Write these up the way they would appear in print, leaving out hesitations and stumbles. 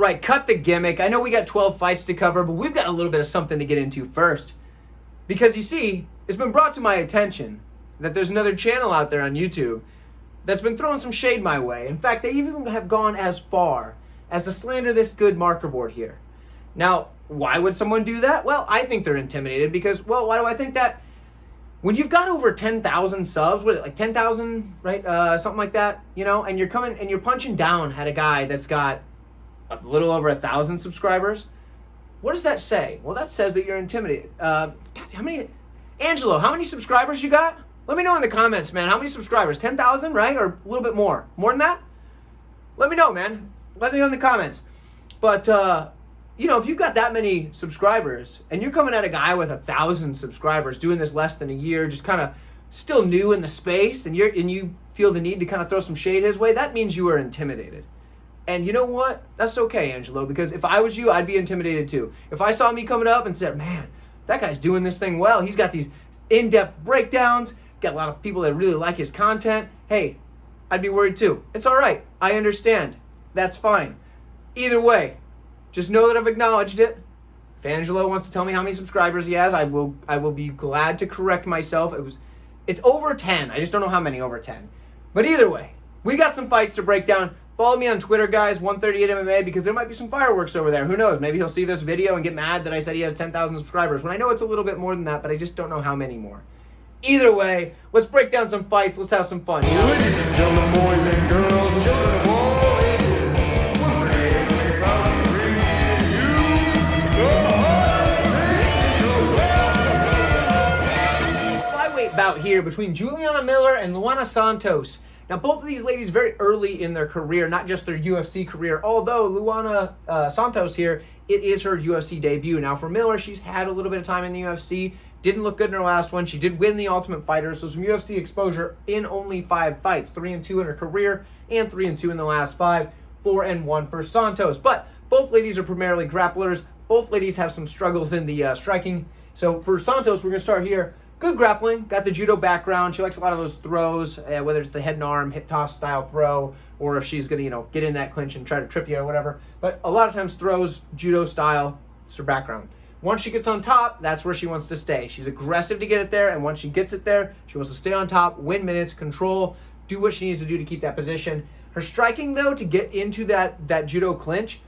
Right, cut the gimmick. I know we got 12 fights to cover, but we've got a little bit of something to get into first. Because you see, it's been brought to my attention that there's another channel out there on YouTube that's been throwing some shade my way. In fact, they even have gone as far as to slander this good marker board here. Now, why would someone do that? Well, I think they're intimidated because, well, why do I think that? When you've got over 10,000 subs, what is it, like 10,000, right? Something like that, you know, and you're coming and you're punching down at a guy that's got a little over 1,000 subscribers. What does that say? Well, that says that you're intimidated. How many, Angelo, how many subscribers you got? Let me know in the comments, man. How many subscribers? 10,000, right? Or a little bit more? More than that? Let me know, man. Let me know in the comments. But, you know, if you've got that many subscribers and you're coming at a guy with 1,000 subscribers doing this less than a year, just kind of still new in the space, and you feel the need to kind of throw some shade his way, that means you are intimidated. And you know what? That's okay, Angelo, because if I was you, I'd be intimidated too. If I saw me coming up and said, man, that guy's doing this thing well. He's got these in-depth breakdowns, got a lot of people that really like his content. Hey, I'd be worried too. It's all right. I understand. That's fine. Either way, just know that I've acknowledged it. If Angelo wants to tell me how many subscribers he has, I will be glad to correct myself. It's over 10. I just don't know how many over 10. But either way, we got some fights to break down. Follow me on Twitter, guys, 138 MMA, because there might be some fireworks over there. Who knows? Maybe he'll see this video and get mad that I said he has 10,000 subscribers, when I know it's a little bit more than that, but I just don't know how many more. Either way, let's break down some fights. Let's have some fun. Ladies and gentlemen, boys and girls, children of all ages, 138 MMA proudly brings to you the hottest Flyweight bout here between Juliana Miller and Luana Santos. Now, both of these ladies very early in their career, not just their UFC career, although Luana Santos here, it is her UFC debut. Now, for Miller, she's had a little bit of time in the UFC, didn't look good in her last one. She did win the Ultimate Fighter, so some UFC exposure in only 5 fights, 3-2 in her career, and 3-2 in the last 5, 4-1 for Santos. But both ladies are primarily grapplers. Both ladies have some struggles in the striking. So for Santos, we're going to start here. Good grappling, got the judo background. She likes a lot of those throws, whether it's the head and arm, hip toss style throw, or if she's going to, get in that clinch and try to trip you or whatever. But a lot of times throws, judo style, it's her background. Once she gets on top, that's where she wants to stay. She's aggressive to get it there, and once she gets it there, she wants to stay on top, win minutes, control, do what she needs to do to keep that position. Her striking, though, to get into that judo clinch,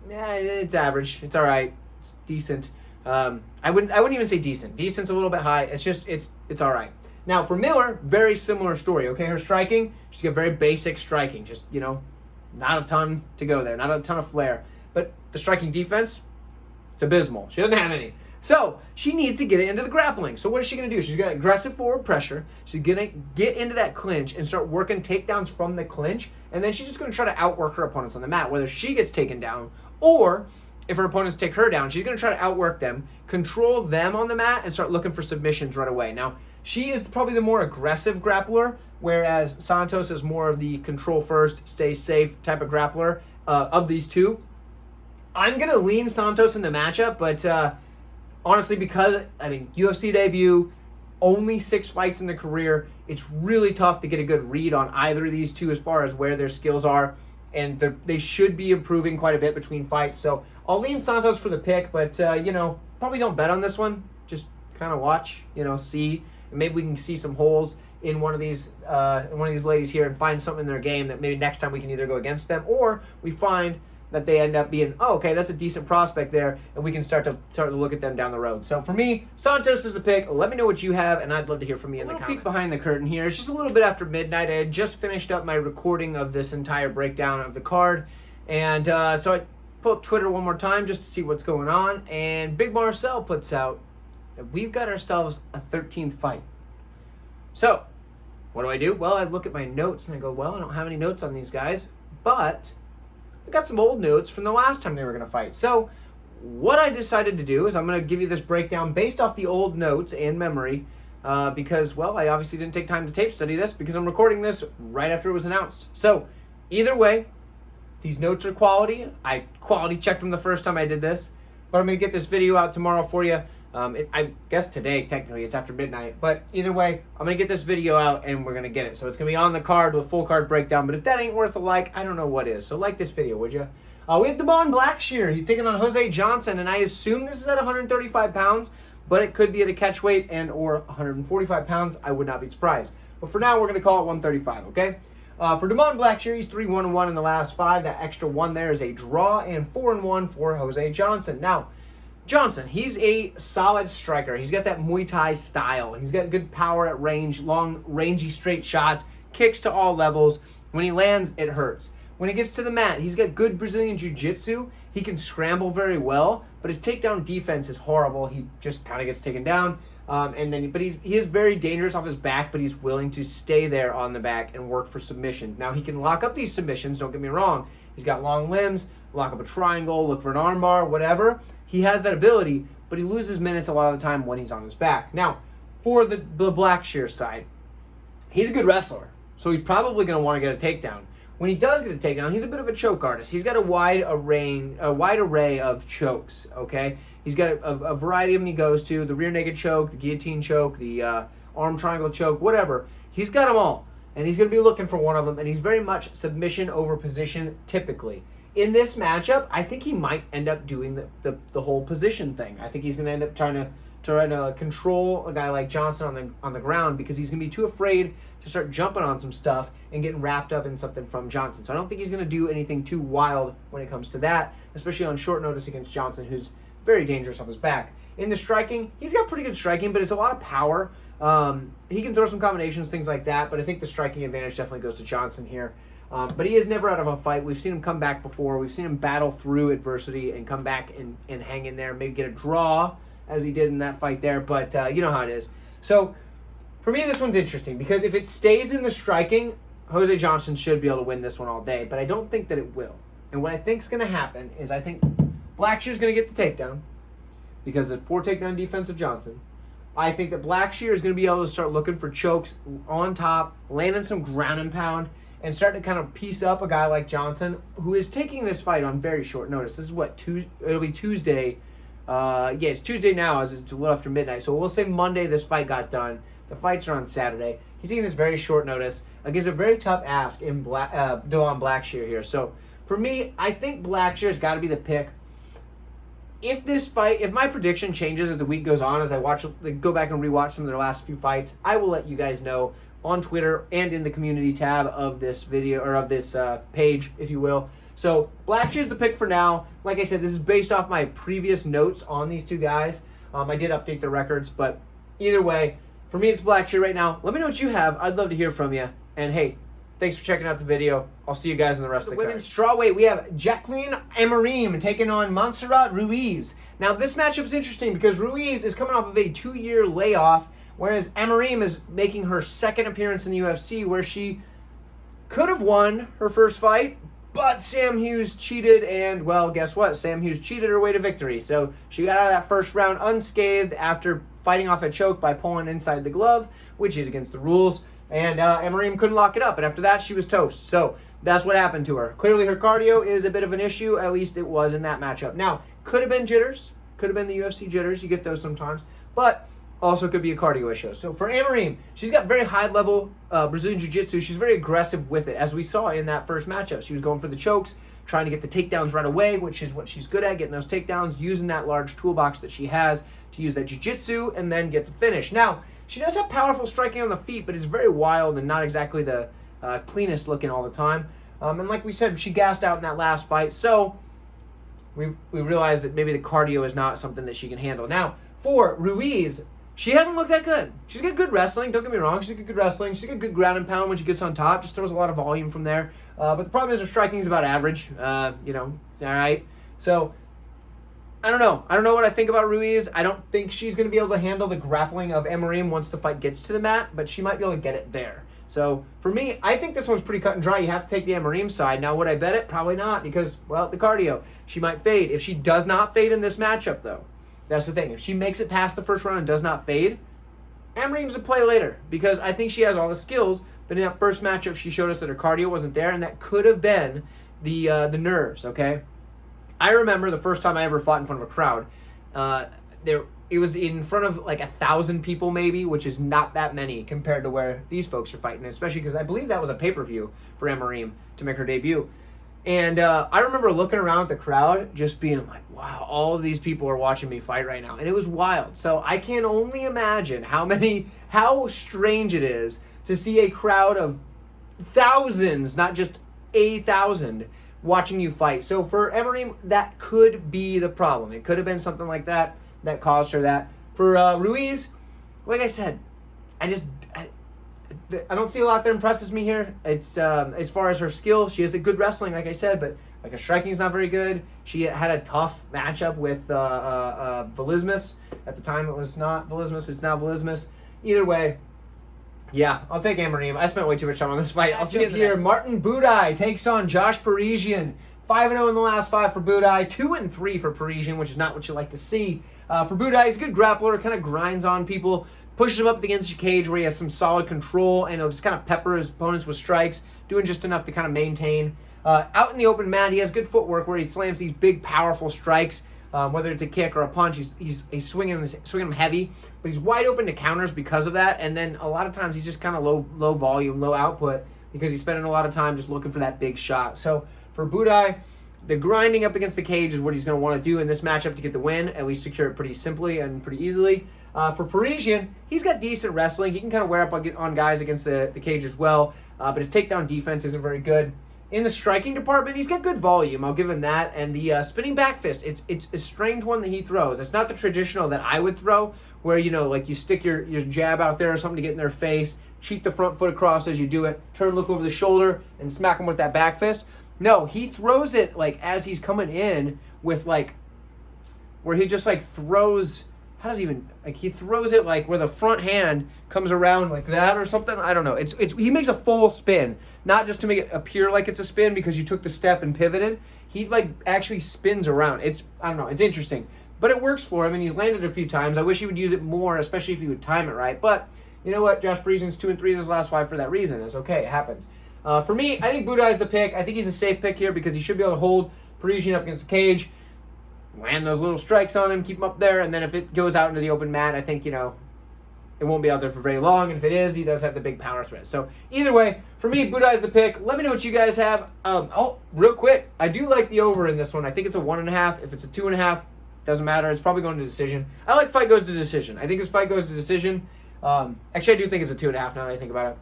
it's average. It's all right. It's decent. I wouldn't even say decent. Decent's a little bit high. It's just, it's all right. Now, for Miller, very similar story, okay? Her striking, she's got very basic striking. Just, not a ton to go there. Not a ton of flair. But the striking defense, it's abysmal. She doesn't have any. So, she needs to get it into the grappling. So, what is she going to do? She's going to aggressive forward pressure. She's going to get into that clinch and start working takedowns from the clinch. And then she's just going to try to outwork her opponents on the mat, whether she gets taken down or if her opponents take her down, she's going to try to outwork them, control them on the mat, and start looking for submissions right away. Now, she is probably the more aggressive grappler, whereas Santos is more of the control first, stay safe type of grappler of these two. I'm going to lean Santos in the matchup, but honestly, because, UFC debut, only 6 fights in the career, it's really tough to get a good read on either of these two as far as where their skills are. And they should be improving quite a bit between fights. So I'll lean Santos for the pick, but, probably don't bet on this one. Just kind of watch, see. And maybe we can see some holes in one of these ladies here and find something in their game that maybe next time we can either go against them or we find that they end up being, oh, okay, that's a decent prospect there, and we can start to look at them down the road. So for me, Santos is the pick. Let me know what you have, and I'd love to hear from you in the comments. Peek behind the curtain here. It's just a little bit after midnight. I had just finished up my recording of this entire breakdown of the card, and so I pull up Twitter one more time just to see what's going on, and Big Marcel puts out that we've got ourselves a 13th fight. So what do? Well, I look at my notes, and I go, well, I don't have any notes on these guys, but I got some old notes from the last time they were going to fight. So what I decided to do is I'm going to give you this breakdown based off the old notes and memory because, well, I obviously didn't take time to tape study this because I'm recording this right after it was announced. So either way, these notes are quality. I quality checked them the first time I did this, but I'm going to get this video out tomorrow for you. I guess today, technically, it's after midnight. But either way, I'm going to get this video out, and we're going to get it. So it's going to be on the card with full card breakdown. But if that ain't worth a like, I don't know what is. So like this video, would you? We have Blackshear. He's taking on Jose Johnson, and I assume this is at 135 pounds, but it could be at a catch weight and or 145 pounds. I would not be surprised. But for now, we're going to call it 135, okay? For Blackshear, he's 3-1-1 in the last 5. That extra 1 there is a draw, and 4-1 for Jose Johnson. Now, Johnson, he's a solid striker. He's got that Muay Thai style. He's got good power at range, long, rangy, straight shots, kicks to all levels. When he lands, it hurts. When he gets to the mat, he's got good Brazilian jiu-jitsu. He can scramble very well, but his takedown defense is horrible. He just kind of gets taken down. But he is very dangerous off his back, but he's willing to stay there on the back and work for submission. Now, he can lock up these submissions, don't get me wrong. He's got long limbs, lock up a triangle, look for an armbar, whatever. He has that ability, but he loses minutes a lot of the time when he's on his back. Now, for the Blackshear side, he's a good wrestler, so he's probably going to want to get a takedown. When he does get a takedown, he's a bit of a choke artist. He's got a wide array of chokes, okay? He's got a variety of them he goes to, the rear naked choke, the guillotine choke, the arm triangle choke, whatever. He's got them all, and he's going to be looking for one of them, and he's very much submission over position typically. In this matchup, I think he might end up doing the whole position thing. I think he's going to end up trying to control a guy like Johnson on the ground because he's going to be too afraid to start jumping on some stuff and getting wrapped up in something from Johnson. So I don't think he's going to do anything too wild when it comes to that, especially on short notice against Johnson, who's very dangerous off his back. In the striking, he's got pretty good striking, but it's a lot of power. He can throw some combinations, things like that, but I think the striking advantage definitely goes to Johnson here. But he is never out of a fight. We've seen him come back before. We've seen him battle through adversity and come back and hang in there, maybe get a draw, as he did in that fight there, but you know how it is. So, for me, this one's interesting, because if it stays in the striking, Jose Johnson should be able to win this one all day, but I don't think that it will. And what I think is going to happen is I think Blackshear's going to get the takedown, because of the poor takedown defense of Johnson. I think that Blackshear is going to be able to start looking for chokes on top, landing some ground and pound, and start to kind of piece up a guy like Johnson, who is taking this fight on very short notice. This is what, it'll be Tuesday. It's Tuesday now, as it's a little after midnight. So we'll say Monday this fight got done. The fights are on Saturday. He's taking this very short notice against a very tough ask in Blackshear here. So for me, I think Blackshear's got to be the pick. If my prediction changes as the week goes on, as I go back and rewatch some of their last few fights, I will let you guys know on Twitter and in the community tab of this video, or of this page, if you will. So Blackshear's the pick for now. Like I said, this is based off my previous notes on these two guys. I did update the records, but either way, for me, it's Blackshear right now. Let me know what you have. I'd love to hear from you. And hey, thanks for checking out the video. I'll see you guys in the rest of the women's strawweight. We have Jacqueline Amorim taking on Montserrat Ruiz. Now, this matchup is interesting because Ruiz is coming off of a 2-year layoff, whereas Amorim is making her second appearance in the UFC, where she could have won her first fight, but Sam Hughes cheated, and, well, guess what? Sam Hughes cheated her way to victory. So she got out of that first round unscathed after fighting off a choke by pulling inside the glove, which is against the rules. And Amorim couldn't lock it up, and after that, she was toast. So that's what happened to her. Clearly, her cardio is a bit of an issue. At least it was in that matchup. Now, could have been jitters. Could have been the UFC jitters. You get those sometimes. But also could be a cardio issue. So for Amorim, she's got very high-level Brazilian Jiu-Jitsu. She's very aggressive with it, as we saw in that first matchup. She was going for the chokes, trying to get the takedowns right away, which is what she's good at, getting those takedowns, using that large toolbox that she has to use that Jiu-Jitsu and then get the finish. Now, she does have powerful striking on the feet, but it's very wild and not exactly the cleanest looking all the time. And like we said, she gassed out in that last fight, so we realized that maybe the cardio is not something that she can handle. Now, for Ruiz, she hasn't looked that good. She's got good wrestling, don't get me wrong. She's got good wrestling. She's got good ground and pound when she gets on top. Just throws a lot of volume from there. But the problem is her striking is about average. It's all right. So, I don't know. I don't know what I think about Ruiz. I don't think she's going to be able to handle the grappling of Amorim once the fight gets to the mat, but she might be able to get it there. So, for me, I think this one's pretty cut and dry. You have to take the Amorim side. Now, would I bet it? Probably not, because, well, the cardio. She might fade. If she does not fade in this matchup, though, that's the thing. If she makes it past the first round and does not fade, Amorim's a play later, because I think she has all the skills, but in that first matchup, she showed us that her cardio wasn't there, and that could have been the nerves, okay? I remember the first time I ever fought in front of a crowd. It was in front of like 1,000 people maybe, which is not that many compared to where these folks are fighting, especially because I believe that was a pay-per-view for Amorim to make her debut. And I remember looking around at the crowd, just being like, wow, all of these people are watching me fight right now. And it was wild. So I can only imagine how strange it is to see a crowd of thousands, not just 1,000, watching you fight. So for Amorim, that could be the problem. It could have been something like that caused her that. For Ruiz, like I said, I don't see a lot that impresses me here. It's as far as her skill, she has the good wrestling, like I said, but like her striking's not very good. She had a tough matchup with Velismus. At the time, it was not Velismus. It's now Velismus. Either way, yeah, I'll take Amorim. I spent way too much time on this fight. I'll see you here. Martin Buday takes on Josh Parisian. 5-0 in the last 5 for Buday. 2-3 for Parisian, which is not what you like to see. For Buday, he's a good grappler. Kind of grinds on people. Pushes him up against the cage where he has some solid control, and he'll just kind of pepper his opponents with strikes, doing just enough to kind of maintain. Out in the open mat, he has good footwork where he slams these big, powerful strikes. Whether it's a kick or a punch, he's swinging them heavy, but he's wide open to counters because of that. And then a lot of times he's just kind of low volume, low output because he's spending a lot of time just looking for that big shot. So for Buday, the grinding up against the cage is what he's going to want to do in this matchup to get the win, at least secure it pretty simply and pretty easily. For Parisian, he's got decent wrestling. He can kind of wear up on guys against the cage as well, but his takedown defense isn't very good. In the striking department, he's got good volume. I'll give him that. And the spinning back fist, it's a strange one that he throws. It's not the traditional that I would throw, where, like you stick your jab out there or something to get in their face, cheat the front foot across as you do it, turn, look over the shoulder, and smack him with that back fist. No, he throws it as he's coming in with where he just throws. How does he even he throws it where the front hand comes around like that or something? I don't know. It's he makes a full spin, not just to make it appear like it's a spin because you took the step and pivoted. He actually spins around. I don't know. It's interesting, but it works for him and he's landed a few times. I wish he would use it more, especially if he would time it right. But you know what? Josh Parisian's 2-3 in his last 5 for that reason. It's okay. It happens. For me, I think Buday's the pick. I think he's a safe pick here because he should be able to hold Parisian up against the cage, land those little strikes on him, keep him up there, and then if it goes out into the open mat, I think, it won't be out there for very long, and if it is, he does have the big power threat. So either way, for me, Buday's the pick. Let me know what you guys have. Real quick, I do like the over in this one. I think it's a 1.5. If it's a 2.5, doesn't matter. It's probably going to decision. I like fight goes to decision. I think this fight goes to decision. Actually, I do think it's a 2.5 now that I think about it.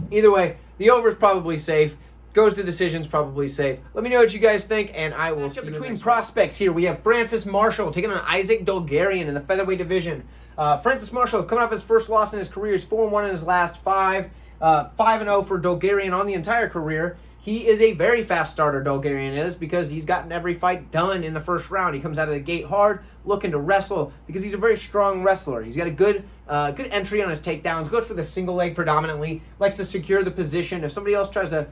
Either way, the over is probably safe. Goes to decisions, probably safe. Let me know what you guys think, and I will see you between prospects here. We have Francis Marshall taking on Isaac Dulgarian in the featherweight division. Francis Marshall coming off his first loss in his career. He's 4-1 in his last 5. 5-0 for Dulgarian on the entire career. He is a very fast starter, Dulgarian is, because he's gotten every fight done in the first round. He comes out of the gate hard, looking to wrestle, because he's a very strong wrestler. He's got a good entry on his takedowns, goes for the single leg predominantly, likes to secure the position. If somebody else tries to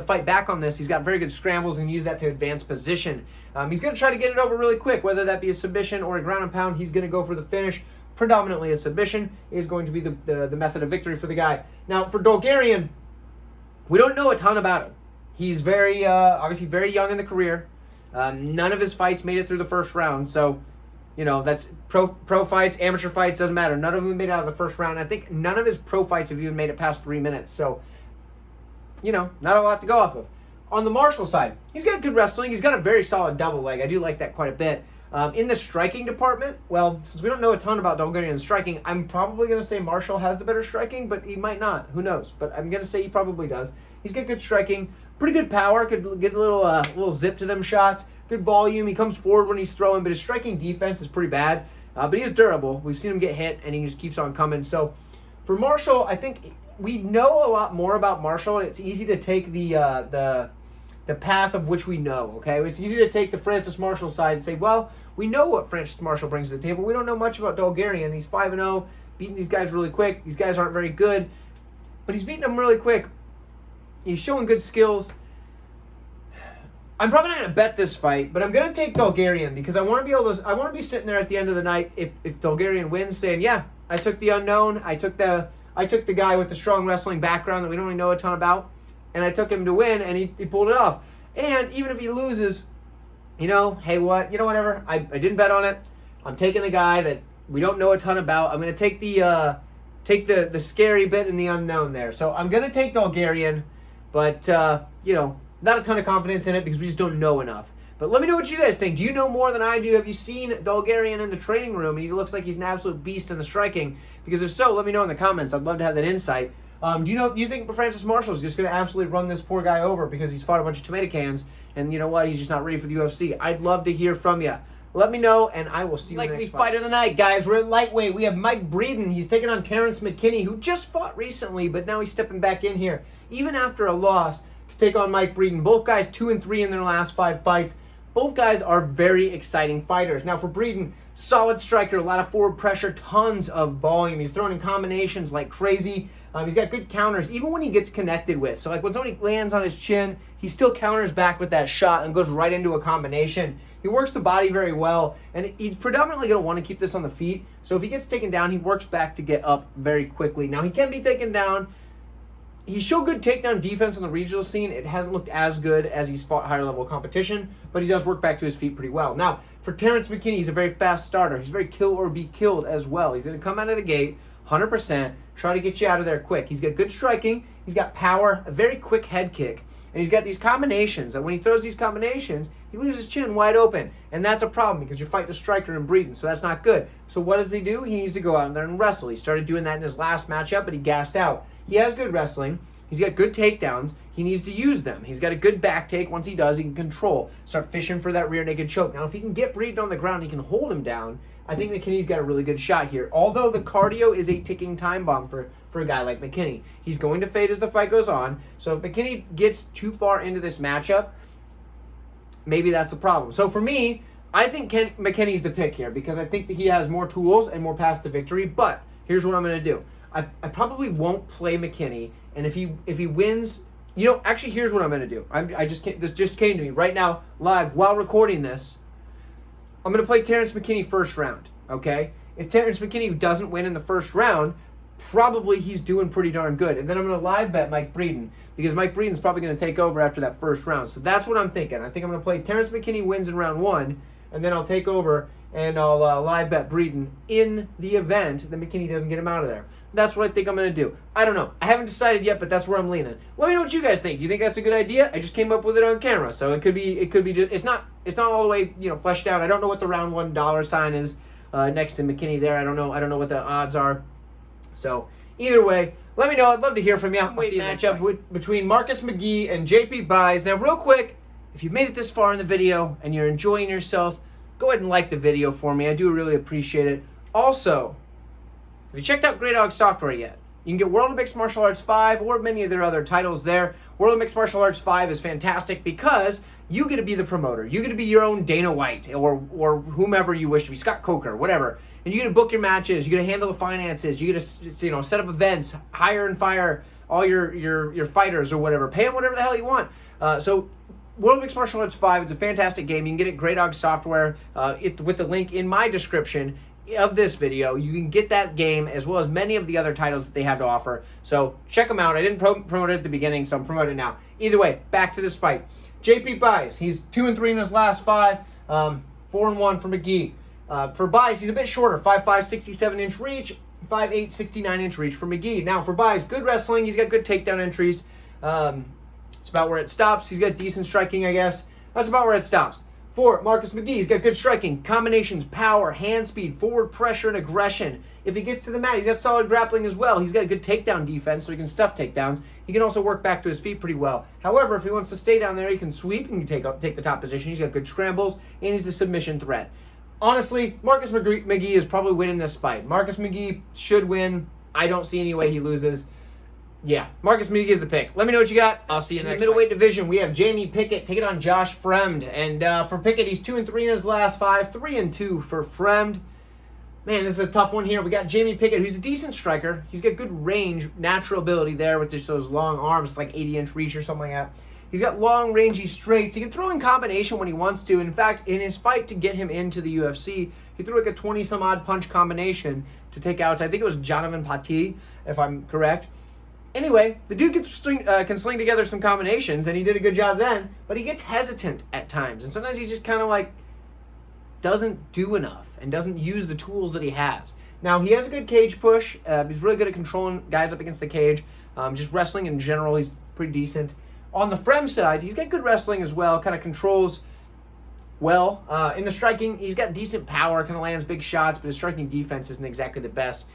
fight back on this, he's got very good scrambles and use that to advance position. He's going to try to get it over really quick, whether that be a submission or a ground and pound. He's going to go for the finish. Predominantly a submission is going to be the method of victory for the guy. Now, for Dulgarian, we don't know a ton about him. He's obviously very young in the career. None of his fights made it through the first round. So, that's pro fights, amateur fights, doesn't matter. None of them made it out of the first round. I think none of his pro fights have even made it past 3 minutes. So, not a lot to go off of. On the Marshall side, he's got good wrestling. He's got a very solid double leg. I do like that quite a bit. In the striking department, well, since we don't know a ton about Dulgarian's striking, I'm probably going to say Marshall has the better striking, but he might not. Who knows? But I'm going to say he probably does. He's got good striking, pretty good power, could get a little zip to them shots, good volume. He comes forward when he's throwing, but his striking defense is pretty bad. But he is durable. We've seen him get hit, and he just keeps on coming. So for Marshall, I think we know a lot more about Marshall, and it's easy to take the path of which we know, okay? It's easy to take the Francis Marshall side and say, well, we know what Francis Marshall brings to the table. We don't know much about Dulgarian. He's 5-0, beating these guys really quick. These guys aren't very good, but he's beating them really quick. He's showing good skills. I'm probably not going to bet this fight, but I'm going to take Dulgarian because I want to be sitting there at the end of the night if Dulgarian wins saying, yeah, I took the unknown. I took the guy with the strong wrestling background that we don't really know a ton about, and I took him to win, and he pulled it off. And even if he loses, hey, whatever. I didn't bet on it. I'm taking the guy that we don't know a ton about. I'm going to take the scary bit and the unknown there. So I'm going to take Dulgarian, but, Not a ton of confidence in it because we just don't know enough. But let me know what you guys think. Do you know more than I do? Have you seen Dulgarian in the training room? He looks like he's an absolute beast in the striking. Because if so, let me know in the comments. I'd love to have that insight. Do you think Francis Marshall's just going to absolutely run this poor guy over because he's fought a bunch of tomato cans and you know what? He's just not ready for the UFC. I'd love to hear from you. Let me know, and I will see you in the next fight of the night, guys. We're at lightweight. We have Mike Breeden. He's taking on Terrence McKinney, who just fought recently, but now he's stepping back in here, even after a loss, to take on Mike Breeden. Both guys 2-3 in their last 5 fights. Both guys are very exciting fighters. Now for Breeden, solid striker, a lot of forward pressure, tons of volume. He's throwing in combinations like crazy. He's got good counters, even when he gets connected with. So like when somebody lands on his chin, he still counters back with that shot and goes right into a combination. He works the body very well, and he's predominantly going to want to keep this on the feet. So if he gets taken down, he works back to get up very quickly. Now he can be taken down. He showed good takedown defense on the regional scene. It hasn't looked as good as he's fought higher level competition, but he does work back to his feet pretty well. Now, for Terrence McKinney, he's a very fast starter. He's very kill or be killed as well. He's going to come out of the gate 100%, try to get you out of there quick. He's got good striking. He's got power, a very quick head kick. And he's got these combinations. And when he throws these combinations, he leaves his chin wide open. And that's a problem because you're fighting a striker and Breeden, so that's not good. So what does he do? He needs to go out there and wrestle. He started doing that in his last matchup, but he gassed out. He has good wrestling. He's got good takedowns. He needs to use them. He's got a good back take. Once he does, he can control. Start fishing for that rear naked choke. Now, if he can get Breeden on the ground, he can hold him down. I think McKinney's got a really good shot here. Although the cardio is a ticking time bomb for a guy like McKinney. He's going to fade as the fight goes on. So if McKinney gets too far into this matchup, maybe that's the problem. So for me, I think McKinney's the pick here because I think that he has more tools and more paths to victory. But here's what I'm going to do. I probably won't play McKinney, and if he wins, actually here's what I'm gonna do. This just came to me right now, live while recording this. I'm gonna play Terrence McKinney first round. Okay, if Terrence McKinney doesn't win in the first round, probably he's doing pretty darn good. And then I'm gonna live bet Mike Breeden because Mike Breeden's probably gonna take over after that first round. So that's what I'm thinking. I think I'm gonna play Terrence McKinney wins in round 1, and then I'll take over and I'll live bet Breeden in the event that McKinney doesn't get him out of there. That's what I think I'm going to do. I don't know. I haven't decided yet, but that's where I'm leaning. Let me know what you guys think. Do you think that's a good idea? I just came up with it on camera, so it could be just it's not all the way fleshed out. I don't know what the round $1 sign is next to McKinney there. I don't know what the odds are. So either way, let me know. I'd love to hear from you. I'll see you matchup between Marcus McGhee and JP Buys. Now, real quick, if you made it this far in the video and you're enjoying yourself, go ahead and like the video for me. I do really appreciate it. Also, have you checked out Grey Dog Software yet? You can get World of Mixed Martial Arts 5 or many of their other titles there. World of Mixed Martial Arts 5 is fantastic because you get to be the promoter. You get to be your own Dana White or whomever you wish to be, Scott Coker, whatever. And you get to book your matches. You get to handle the finances. You get to set up events, hire and fire all your fighters or whatever. Pay them whatever the hell you want. So World of Mixed Martial Arts 5 is a fantastic game. You can get it at Grey Dog Software with the link in my description of this video. You can get that game as well as many of the other titles that they have to offer. So check them out. I didn't promote it at the beginning, so I'm promoting it now. Either way, back to this fight. JP Buys, he's 2-3 in his last 5, 4-1 for McGhee. For Buys, he's a bit shorter, 5'5", 67-inch reach, 5'8", 69-inch reach for McGhee. Now for Buys, good wrestling. He's got good takedown entries. It's about where it stops. He's got decent striking, I guess. That's about where it stops. For Marcus McGhee, he's got good striking, combinations, power, hand speed, forward pressure, and aggression. If he gets to the mat, he's got solid grappling as well. He's got a good takedown defense, so he can stuff takedowns. He can also work back to his feet pretty well. However, if he wants to stay down there, he can sweep and take the top position. He's got good scrambles, and he's a submission threat. Honestly, Marcus McGhee is probably winning this fight. Marcus McGhee should win. I don't see any way he loses. Yeah, Marcus McGhee is the pick. Let me know what you got. I'll see you next. In the middleweight division, we have Jamie Pickett taking on Josh Fremd. And for Pickett, he's 2-3 in his last 5, 3-2 for Fremd. Man, this is a tough one here. We got Jamie Pickett, who's a decent striker. He's got good range, natural ability there with just those long arms, like 80-inch reach or something like that. He's got long, rangy straights. He can throw in combination when he wants to. In fact, in his fight to get him into the UFC, he threw like a 20-some-odd punch combination to take out, I think it was Jonathan Pati, if I'm correct. Anyway, the dude can sling together some combinations, and he did a good job then, but he gets hesitant at times. And sometimes he just kind of like doesn't do enough and doesn't use the tools that he has. Now, he has a good cage push. He's really good at controlling guys up against the cage. Just wrestling in general, he's pretty decent. On the Fremd side, he's got good wrestling as well, kind of controls well. In the striking, he's got decent power, kind of lands big shots, but his striking defense isn't exactly the best.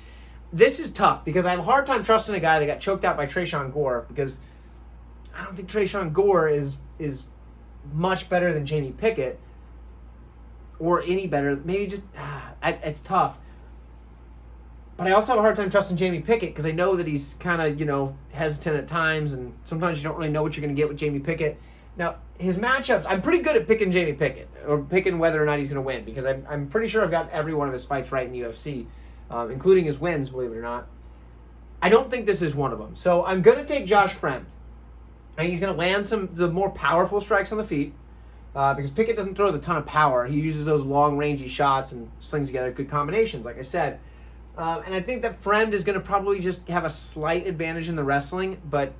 This is tough because I have a hard time trusting a guy that got choked out by Trayshawn Gore, because I don't think Trayshawn Gore is much better than Jamie Pickett, or any better. Maybe just, it's tough. But I also have a hard time trusting Jamie Pickett because I know that he's kind of, hesitant at times, and sometimes you don't really know what you're going to get with Jamie Pickett. Now, his matchups, I'm pretty good at picking Jamie Pickett, or picking whether or not he's going to win, because I'm pretty sure I've got every one of his fights right in the UFC, including his wins, believe it or not. I don't think this is one of them. So I'm going to take Josh Fremd. And he's going to land the more powerful strikes on the feet, because Pickett doesn't throw the ton of power. He uses those long, rangy shots and slings together good combinations, like I said. And I think that Fremd is going to probably just have a slight advantage in the wrestling, but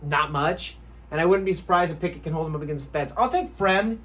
not much. And I wouldn't be surprised if Pickett can hold him up against the fence. I'll take Fremd,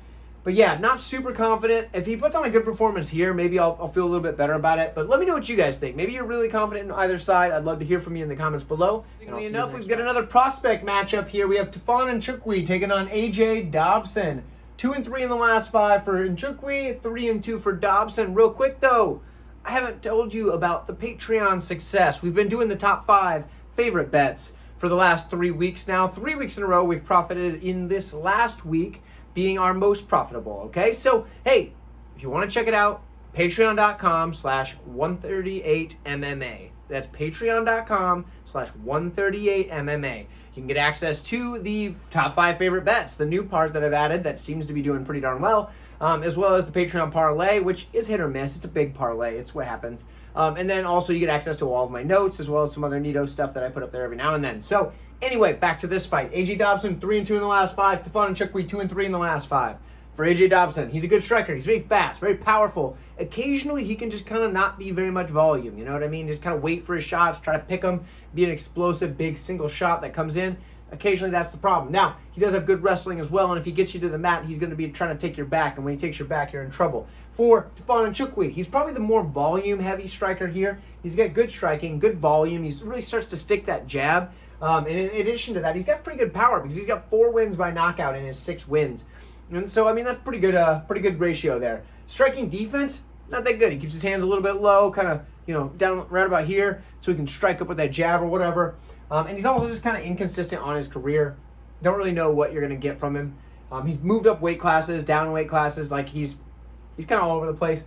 but yeah, not super confident. If he puts on a good performance here, maybe I'll feel a little bit better about it. But let me know what you guys think. Maybe you're really confident in either side. I'd love to hear from you in the comments below. Enough, we've got another prospect matchup here. We have Nchukwi taking on AJ Dobson. 2-3 in the last 5 for Nchukwi, 3-2 for Dobson. Real quick though, I haven't told you about the Patreon success. We've been doing the top 5 favorite bets for the last 3 weeks now. 3 weeks in a row, we've profited in this last week being our most profitable, okay? So, hey, if you want to check it out, patreon.com/138MMA. That's patreon.com/138MMA. You can get access to the top 5 favorite bets, the new part that I've added that seems to be doing pretty darn well, as well as the Patreon parlay, which is hit or miss. It's a big parlay. It's what happens. And then also you get access to all of my notes, as well as some other neato stuff that I put up there every now and then. So anyway, back to this fight. AJ Dobson, 3-2 in the last 5. Nchukwi, 2-3 in the last 5. For AJ Dobson, he's a good striker. He's very fast, very powerful. Occasionally, he can just kind of not be very much volume. You know what I mean? Just kind of wait for his shots, try to pick them, be an explosive, big single shot that comes in. Occasionally, that's the problem. Now, he does have good wrestling as well, and if he gets you to the mat, he's going to be trying to take your back, and when he takes your back, you're in trouble. For Nchukwi, he's probably the more volume-heavy striker here. He's got good striking, good volume. He really starts to stick that jab. And in addition to that, he's got pretty good power because he's got 4 wins by knockout in his 6 wins. And so, I mean, that's pretty good ratio there. Striking defense, not that good. He keeps his hands a little bit low, kind of, down right about here, so he can strike up with that jab or whatever. And he's also just kind of inconsistent on his career. Don't really know what you're going to get from him. He's moved up weight classes, down weight classes. Like, he's kind of all over the place.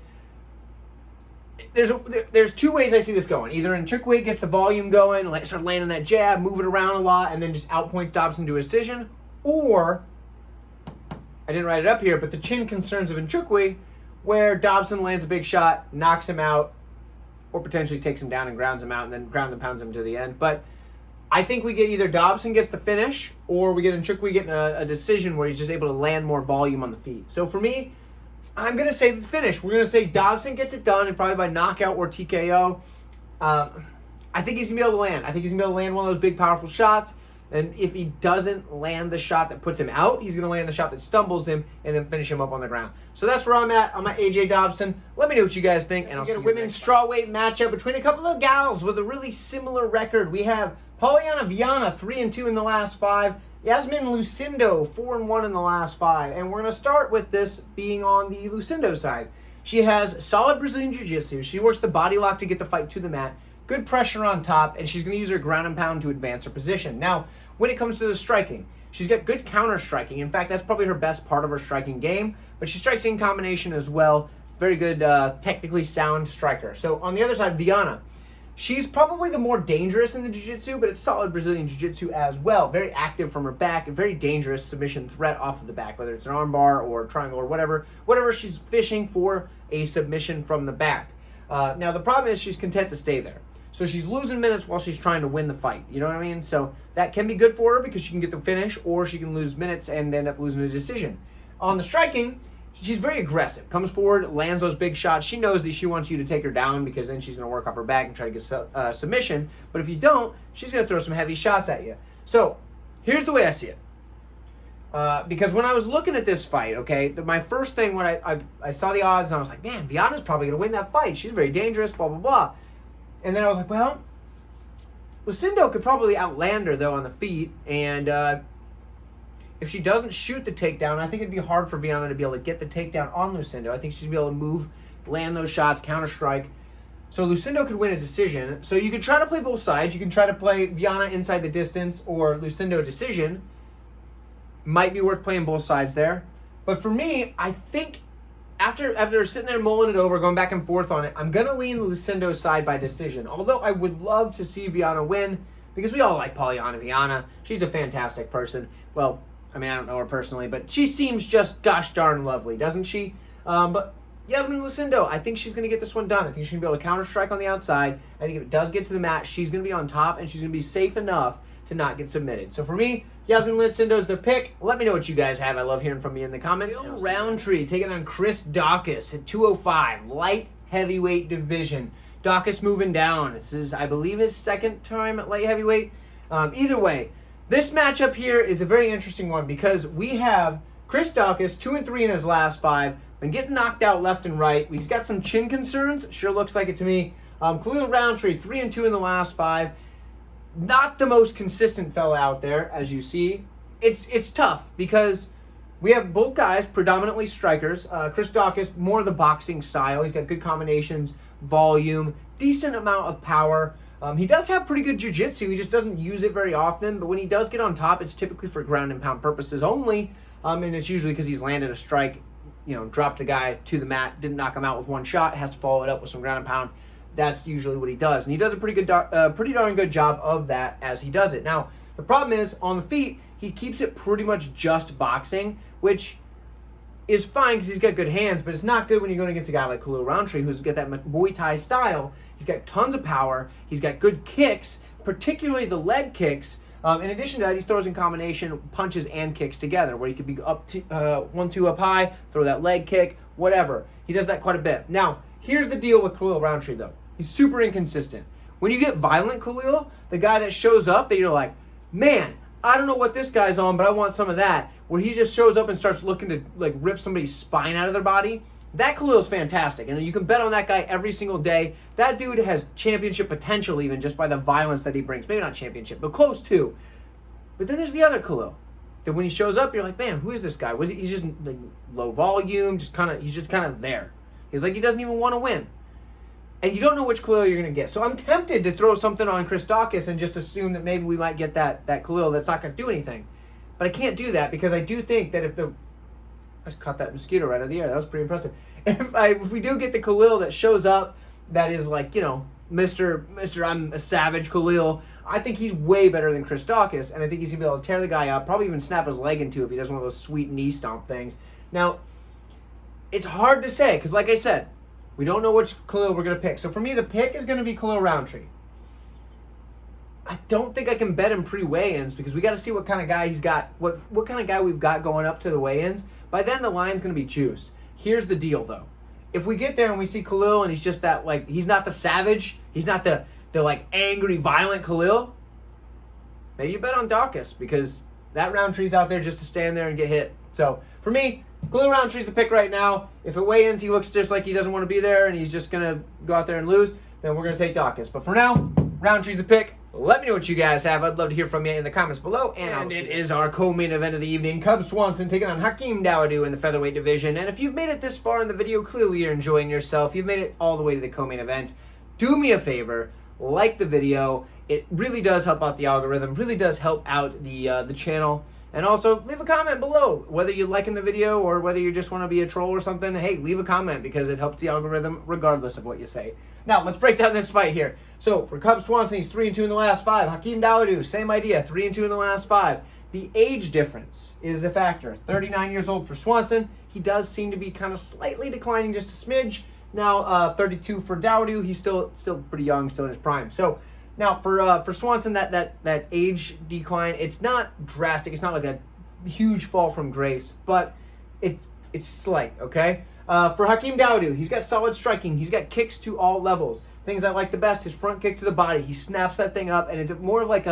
There's 2 ways I see this going. Either Nchukwi gets the volume going, start landing that jab, move it around a lot, and then just outpoints Dobson to a decision. Or, I didn't write it up here, but the chin concerns of Nchukwi, where Dobson lands a big shot, knocks him out, or potentially takes him down and grounds him out, and then ground and pounds him to the end. But I think we get either Dobson gets the finish, or we get Nchukwi getting a decision where he's just able to land more volume on the feet. So for me, I'm going to say the finish. We're going to say Dobson gets it done, and probably by knockout or TKO. I think he's going to be able to land. I think he's going to be able to land one of those big, powerful shots. And if he doesn't land the shot that puts him out, he's going to land the shot that stumbles him and then finish him up on the ground. So that's where I'm at. I'm at AJ Dobson. Let me know what you guys think. And I'll get a women's strawweight matchup between a couple of gals with a really similar record. We have Viana, 3-2 in the last 5. Yasmin Lucindo, 4-1 in the last 5. And we're going to start with this being on the Lucindo side. She has solid Brazilian Jiu-Jitsu. She works the body lock to get the fight to the mat. Good pressure on top, and she's going to use her ground and pound to advance her position. Now, when it comes to the striking, she's got good counter striking. In fact, that's probably her best part of her striking game, but she strikes in combination as well. Very good, technically sound striker. So on the other side, Viana, she's probably the more dangerous in the jiu-jitsu, but it's solid Brazilian jiu-jitsu as well. Very active from her back, a very dangerous submission threat off of the back, whether it's an armbar or triangle or whatever she's fishing for a submission from the back. Now, the problem is she's content to stay there. So she's losing minutes while she's trying to win the fight. You know what I mean? So that can be good for her because she can get the finish, or she can lose minutes and end up losing a decision. On the striking, she's very aggressive. Comes forward, lands those big shots. She knows that she wants you to take her down because then she's going to work off her back and try to get submission. But if you don't, she's going to throw some heavy shots at you. So here's the way I see it. Because when I was looking at this fight, okay, my first thing when I saw the odds and I was like, man, Viana's probably going to win that fight. She's very dangerous, blah, blah, blah. And then I was like, well, Lucindo could probably outland her, though, on the feet. And if she doesn't shoot the takedown, I think it'd be hard for Viana to be able to get the takedown on Lucindo. I think she'd be able to move, land those shots, counter-strike. So Lucindo could win a decision. So you could try to play both sides. You can try to play Viana inside the distance or Lucindo decision. Might be worth playing both sides there. But for me, I think after sitting there mulling it over, going back and forth on it, I'm going to lean Lucindo's side by decision. Although I would love to see Viana win because we all like Polyana Viana. She's a fantastic person. Well, I mean, I don't know her personally, but she seems just gosh darn lovely, doesn't she? But Yasmin Lucindo, I think she's going to get this one done. I think she's going to be able to counter-strike on the outside. I think if it does get to the mat, she's going to be on top, and she's going to be safe enough to not get submitted. So for me, Yasmin Lucindo is the pick. Let me know what you guys have. I love hearing from you in the comments. Rountree taking on Chris Daukaus at 205, light heavyweight division. Daukaus moving down. This is, I believe, his second time at light heavyweight. Either way, this matchup here is a very interesting one because we have Chris Daukaus 2-3 in his last 5. Been getting knocked out left and right. He's got some chin concerns. Sure looks like it to me. Khalil Rountree 3-2 in the last 5. Not the most consistent fella out there, as you see. It's tough because we have both guys predominantly strikers. Chris Daukaus, more of the boxing style. He's got good combinations, volume, decent amount of power. He does have pretty good jiu-jitsu. He just doesn't use it very often. But when he does get on top, it's typically for ground and pound purposes only. And it's usually because he's landed a strike, dropped the guy to the mat, didn't knock him out with one shot, has to follow it up with some ground and pound. That's usually what he does. And he does a pretty darn good job of that as he does it. Now, the problem is, on the feet, he keeps it pretty much just boxing, which is fine because he's got good hands, but it's not good when you're going against a guy like Khalil Rountree, who's got that Muay Thai style. He's got tons of power. He's got good kicks, particularly the leg kicks. In addition to that, he throws in combination punches and kicks together, where he could be up to 1-2 up high, throw that leg kick, whatever. He does that quite a bit. Now, here's the deal with Khalil Rountree, though. He's super inconsistent. When you get violent Khalil, the guy that shows up that you're like, man, I don't know what this guy's on, but I want some of that, where he just shows up and starts looking to rip somebody's spine out of their body, that Khalil's fantastic. And you can bet on that guy every single day. That dude has championship potential even just by the violence that he brings. Maybe not championship, but close to. But then there's the other Khalil. That when he shows up, you're like, man, who is this guy? He's just low volume, he's just kind of there. He's like, he doesn't even want to win. And you don't know which Khalil you're going to get. So I'm tempted to throw something on Chris Daukaus and just assume that maybe we might get that Khalil that's not going to do anything. But I can't do that because I do think that I just caught that mosquito right out of the air. That was pretty impressive. If we do get the Khalil that shows up that is Mr. I'm a savage Khalil, I think he's way better than Chris Daukaus, and I think he's going to be able to tear the guy up, probably even snap his leg in two if he does one of those sweet knee stomp things. Now, it's hard to say because, like I said, we don't know which Khalil we're going to pick. So for me, the pick is going to be Khalil Rountree. I don't think I can bet him pre-weigh-ins because we got to see what kind of guy he's got, what kind of guy we've got going up to the weigh-ins. By then, the line's going to be juiced. Here's the deal, though. If we get there and we see Khalil and he's just that, he's not the savage, he's not the angry, violent Khalil, maybe you bet on Daukaus because that Rountree's out there just to stand there and get hit. So for me, Khalil Rountree's the pick right now. If it weigh-ins, he looks just like he doesn't want to be there and he's just going to go out there and lose, then we're going to take Daukaus. But for now, Rountree's the pick. Let me know what you guys have. I'd love to hear from you in the comments below. And it is our co-main event of the evening. Cub Swanson taking on Hakeem Dawodu in the featherweight division. And if you've made it this far in the video, clearly you're enjoying yourself. You've made it all the way to the co-main event. Do me a favor. Like the video. It really does help out the algorithm. Really does help out the channel. And also, leave a comment below. Whether you're liking the video or whether you just want to be a troll or something, hey, leave a comment because it helps the algorithm regardless of what you say. Now, let's break down this fight here. So, for Cub Swanson, he's 3-2 in the last 5. Hakeem Dawodu, same idea, 3-2 in the last 5. The age difference is a factor. 39 years old for Swanson. He does seem to be kind of slightly declining just a smidge. Now, 32 for Dawodu. He's still pretty young, still in his prime. So, now, for Swanson, that age decline, it's not drastic. It's not like a huge fall from grace, but it's slight, okay? For Hakeem Dawodu, he's got solid striking. He's got kicks to all levels. Things I like the best, his front kick to the body. He snaps that thing up, and it's more of like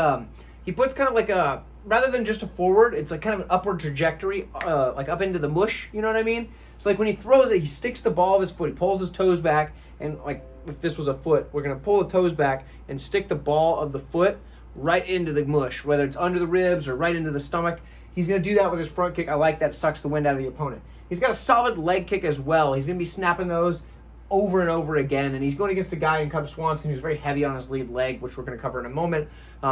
he puts kind of like a, rather than just a forward, it's like kind of an upward trajectory, like up into the mush, you know what I mean? So like when he throws it, he sticks the ball of his foot, he pulls his toes back, and like if this was a foot, we're going to pull the toes back and stick the ball of the foot right into the mush, whether it's under the ribs or right into the stomach. He's going to do that with his front kick. I like that. It sucks the wind out of the opponent. He's got a solid leg kick as well. He's going to be snapping those over and over again, and he's going against a guy in Cub Swanson who's very heavy on his lead leg, which we're going to cover in a moment.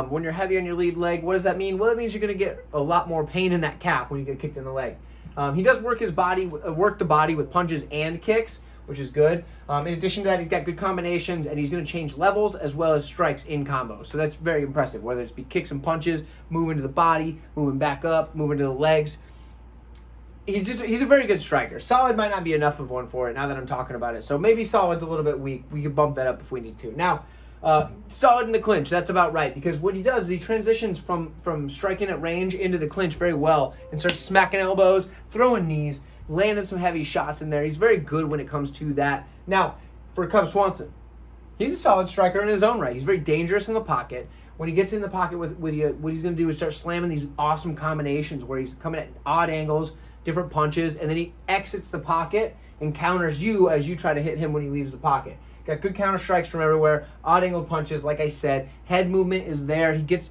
When you're heavy on your lead leg, what does that mean? Well, it means you're going to get a lot more pain in that calf when you get kicked in the leg. He does work the body with punches and kicks, which is good. In addition to that, he's got good combinations, and he's going to change levels as well as strikes in combos. So that's very impressive, whether it's be kicks and punches, moving to the body, moving back up, moving to the legs. He's a very good striker. Solid might not be enough of one for it now that I'm talking about it. So maybe solid's a little bit weak. We could bump that up if we need to. Now, solid in the clinch. That's about right, because what he does is he transitions from striking at range into the clinch very well and starts smacking elbows, throwing knees, landing some heavy shots in there. He's very good when it comes to that. Now, for Cub Swanson, he's a solid striker in his own right. He's very dangerous in the pocket. When he gets in the pocket with you, what he's going to do is start slamming these awesome combinations where he's coming at odd angles, different punches, and then he exits the pocket and counters you as you try to hit him when he leaves the pocket. Got good counter strikes from everywhere, odd angle punches, like I said. Head movement is there. He keeps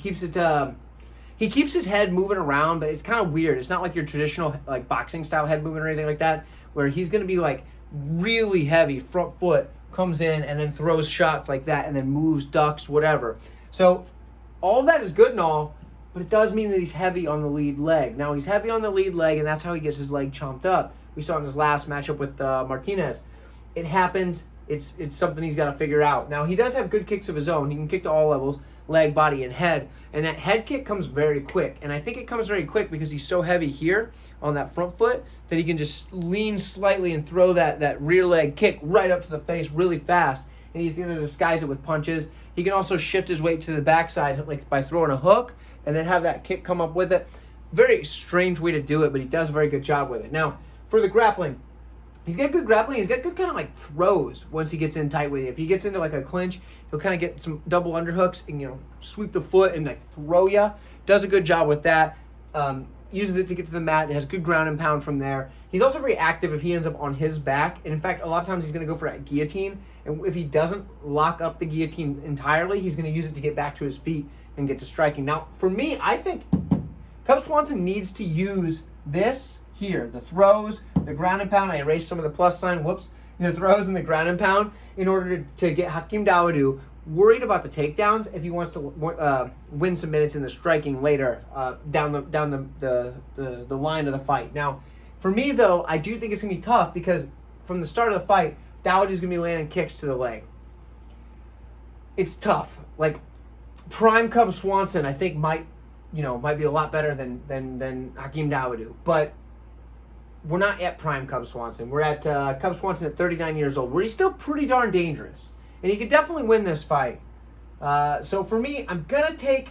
his head moving around, but it's kind of weird. It's not like your traditional like boxing style head movement or anything like that, where he's going to be like really heavy, front foot, comes in and then throws shots like that and then moves, ducks, whatever. So all that is good and all, but it does mean that he's heavy on the lead leg. Now, he's heavy on the lead leg, and that's how he gets his leg chomped up. We saw in his last matchup with Martinez. It happens. It's something he's got to figure out. Now, he does have good kicks of his own. He can kick to all levels, leg, body, and head. And that head kick comes very quick. And I think it comes very quick because he's so heavy here on that front foot that he can just lean slightly and throw that rear leg kick right up to the face really fast. And he's going to disguise it with punches. He can also shift his weight to the backside like by throwing a hook and then have that kick come up with it. Very strange way to do it, but he does a very good job with it. Now, for the grappling, he's got good grappling. He's got good kind of like throws once he gets in tight with you. If he gets into like a clinch, he'll kind of get some double underhooks and, sweep the foot and like throw you. Does a good job with that. Uses it to get to the mat. It has good ground and pound from there. He's also very active if he ends up on his back. And in fact, a lot of times he's going to go for a guillotine. And if he doesn't lock up the guillotine entirely, he's going to use it to get back to his feet and get to striking. Now, for me, I think Cub Swanson needs to use this here, the throws, the ground and pound. I erased some of the plus sign, the throws and the ground and pound in order to get Hakeem Dawodu worried about the takedowns if he wants to win some minutes in the striking later down the line of the fight. Now, for me, though, I do think it's going to be tough because from the start of the fight, Dawodu's going to be landing kicks to the leg. It's tough. Like, prime Cub Swanson, I think, might be a lot better than Hakeem Dawodu. But we're not at prime Cub Swanson. We're at Cub Swanson at 39 years old, where he's still pretty darn dangerous. And he could definitely win this fight. So for me, I'm going to take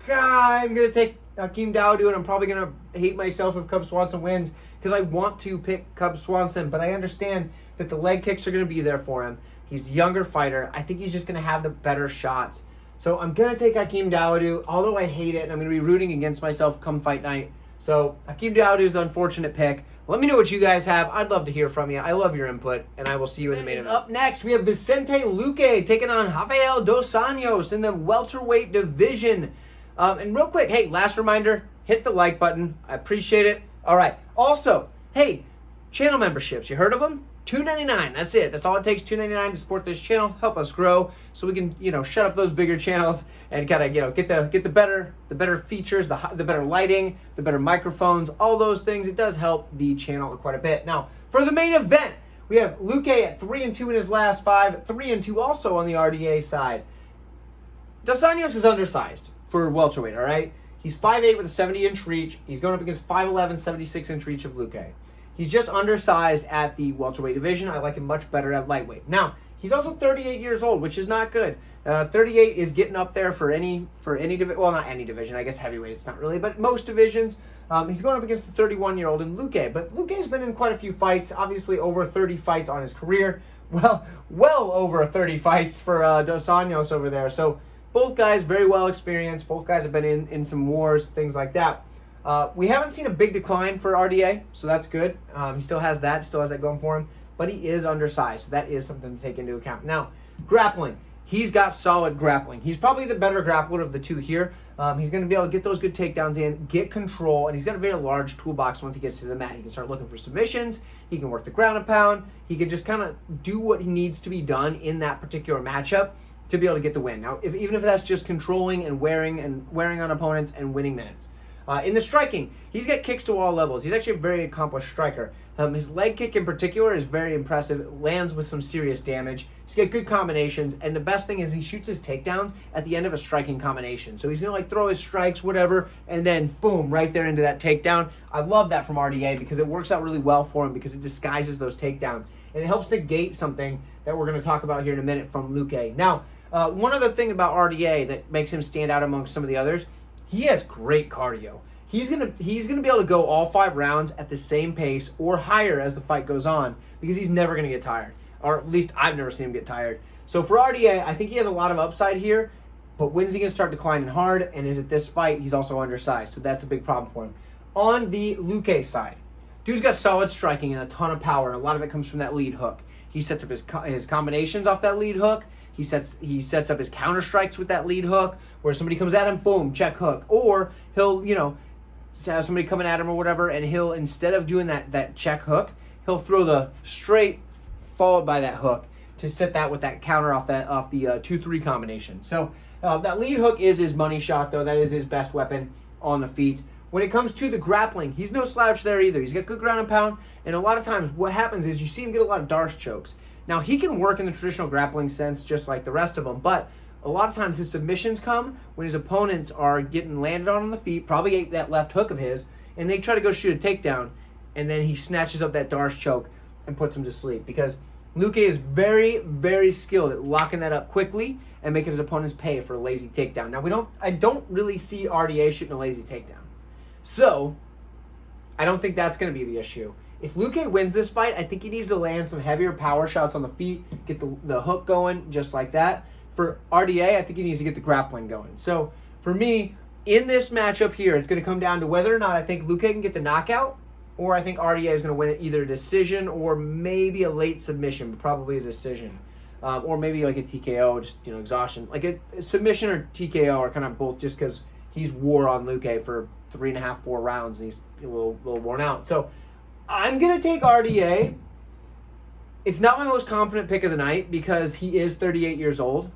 Hakeem Dawodu, and I'm probably going to hate myself if Cub Swanson wins because I want to pick Cub Swanson, but I understand that the leg kicks are going to be there for him. He's a younger fighter. I think he's just going to have the better shots. So I'm going to take Hakeem Dawodu, although I hate it, and I'm going to be rooting against myself come fight night. So Hakeem Dawodu is the unfortunate pick. Let me know what you guys have. I'd love to hear from you. I love your input, and I will see you in the main event. Up next, we have Vicente Luque taking on Rafael Dos Anjos in the welterweight division. And real quick, hey, last reminder, hit the like button. I appreciate it. All right. Also, hey, channel memberships. You heard of them? $2.99. That's it. That's all it takes. $2.99 to support this channel. Help us grow so we can, shut up those bigger channels and kind of, get the better features, the better lighting, the better microphones, all those things. It does help the channel quite a bit. Now, for the main event, we have Luque at 3-2 in his last 5, 3-2 also on the RDA side. Dos Anjos is undersized for welterweight, all right? He's 5'8" with a 70-inch reach. He's going up against 5'11", 76-inch reach of Luque. He's just undersized at the welterweight division. I like him much better at lightweight. Now, he's also 38 years old, which is not good. 38 is getting up there for any division. Well, not any division. I guess heavyweight it's not really, but most divisions. He's going up against the 31-year-old in Luque. But Luque's been in quite a few fights, obviously over 30 fights on his career. Well over 30 fights for Dos Anjos over there. So both guys very well experienced. Both guys have been in some wars, things like that. We haven't seen a big decline for RDA, so that's good. He still has that going for him, but he is undersized, so that is something to take into account. Now, grappling. he's got solid grappling. He's probably the better grappler of the two here. He's going to be able to get those good takedowns in, get control, and he's got a very large toolbox once he gets to the mat. He can start looking for submissions. He can work the ground and pound. He can just kind of do what he needs to be done in that particular matchup to be able to get the win. Now, even if that's just controlling and wearing on opponents and winning minutes. In the striking, he's got kicks to all levels. He's actually a very accomplished striker. His leg kick in particular is very impressive. It lands with some serious damage. He's got good combinations, and the best thing is he shoots his takedowns at the end of a striking combination. So he's going to throw his strikes, whatever, and then boom, right there into that takedown. I love that from RDA because it works out really well for him because it disguises those takedowns. And it helps negate something that we're going to talk about here in a minute from Luque. Now, one other thing about RDA that makes him stand out amongst some of the others, he has great cardio. He's gonna be able to go all 5 rounds at the same pace or higher as the fight goes on because he's never gonna get tired, or at least I've never seen him get tired. So for RDA, I think he has a lot of upside here, but when's he gonna start declining hard? And is it this fight? He's also undersized, so that's a big problem for him. On the Luque side, dude's got solid striking and a ton of power, and a lot of it comes from that lead hook. He sets up his combinations off that lead hook. He sets up his counter strikes with that lead hook, where somebody comes at him, boom, check hook. Or he'll, have somebody coming at him or whatever, and he'll, instead of doing that check hook, he'll throw the straight followed by that hook to set that with that counter off the 2-3 combination. So that lead hook is his money shot, though. That is his best weapon on the feet. When it comes to the grappling, he's no slouch there either. He's got good ground and pound, and a lot of times what happens is you see him get a lot of Darce chokes. Now, he can work in the traditional grappling sense just like the rest of them, but a lot of times his submissions come when his opponents are getting landed on the feet, probably ate that left hook of his, and they try to go shoot a takedown, and then he snatches up that Darce choke and puts him to sleep because Luque is very, very skilled at locking that up quickly and making his opponents pay for a lazy takedown. Now, I don't really see RDA shooting a lazy takedown. So, I don't think that's going to be the issue. If Luque wins this fight, I think he needs to land some heavier power shots on the feet, get the hook going just like that. For RDA, I think he needs to get the grappling going. So, for me, in this matchup here, it's going to come down to whether or not I think Luque can get the knockout, or I think RDA is going to win it either a decision or maybe a late submission, but probably a decision. Or maybe like a TKO, just exhaustion. Like a submission or TKO are kind of both just because he's wore on Luque for 3.5, 4 rounds, and he's a little worn out. So I'm going to take RDA. It's not my most confident pick of the night because he is 38 years old,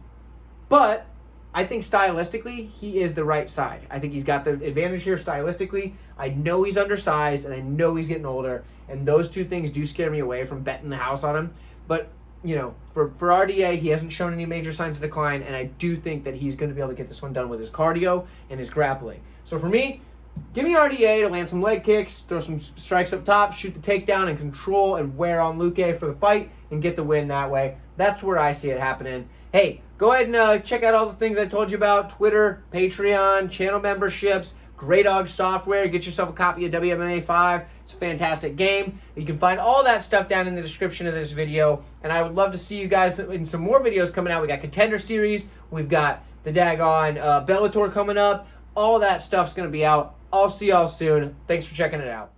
but I think stylistically he is the right side. I think he's got the advantage here stylistically. I know he's undersized, and I know he's getting older, and those two things do scare me away from betting the house on him. But for RDA, he hasn't shown any major signs of decline, and I do think that he's going to be able to get this one done with his cardio and his grappling. So for me, give me RDA to land some leg kicks, throw some strikes up top, shoot the takedown, and control and wear on Luque for the fight and get the win that way. That's where I see it happening. Hey, go ahead and check out all the things I told you about. Twitter, Patreon, channel memberships, Grey Dog software. Get yourself a copy of WMMA 5. It's a fantastic game. You can find all that stuff down in the description of this video. And I would love to see you guys in some more videos coming out. We got Contender Series. We've got the daggone Bellator coming up. All that stuff's going to be out. I'll see y'all soon. Thanks for checking it out.